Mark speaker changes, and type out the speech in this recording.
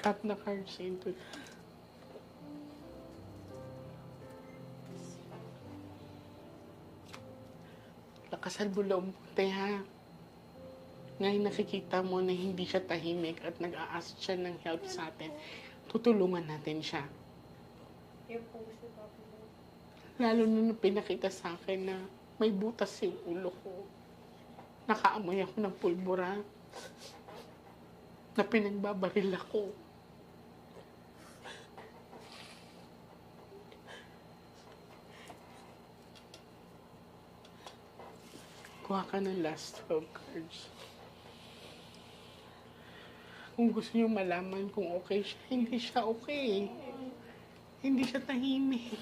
Speaker 1: Cut the cards into... Lakasan mo loob mo, te, ha? Ngayon nakikita mo na hindi siya tahimik at nag-a-ask siya ng help sa atin. Tutulungan natin siya.
Speaker 2: Yung po si Papa.
Speaker 1: Lalo na nung pinakita sa akin na may butas yung ulo ko. Nakaamoy ako ng pulbura. Na pinagbabaril ako. Kuha ka ng last 12 cards. Kung gusto niyo malaman kung okay siya, hindi siya okay. Hindi siya tahimik.